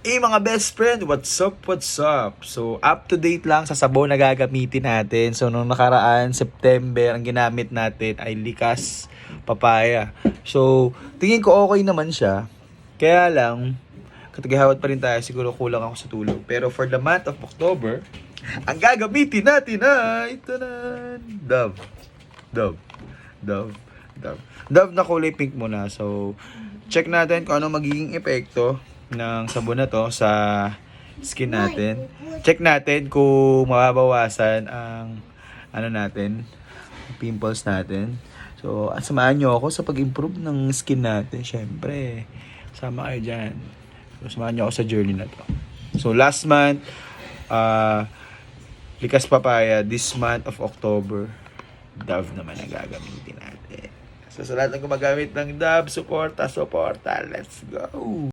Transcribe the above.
Mga best friend, what's up, what's up? So, up to date lang sa sabon na gagamitin natin. So, nung nakaraan, September, ang ginamit natin ay Likas Papaya. So, tingin ko okay naman siya. Kaya lang, katagihawat pa rin tayo, siguro kulang ako sa tulog. Pero for the month of October, ang gagamitin natin ay, tanan, Dove. Dove. Dove. Dove. Dove na kulay pink muna. So, check natin kung ano magiging epekto ng sabon na to sa skin natin. Check natin kung mababawasan ang ano natin, pimples natin. So, samahan nyo ako sa pag-improve ng skin natin. Syempre, sama kayo dyan. So, samahan nyo ako sa journey na to. So, last month, Likas Papaya. This month of October, Dove naman ang gagamitin natin. So, sa lahat ng gumagamit ng Dove, suporta. Let's go!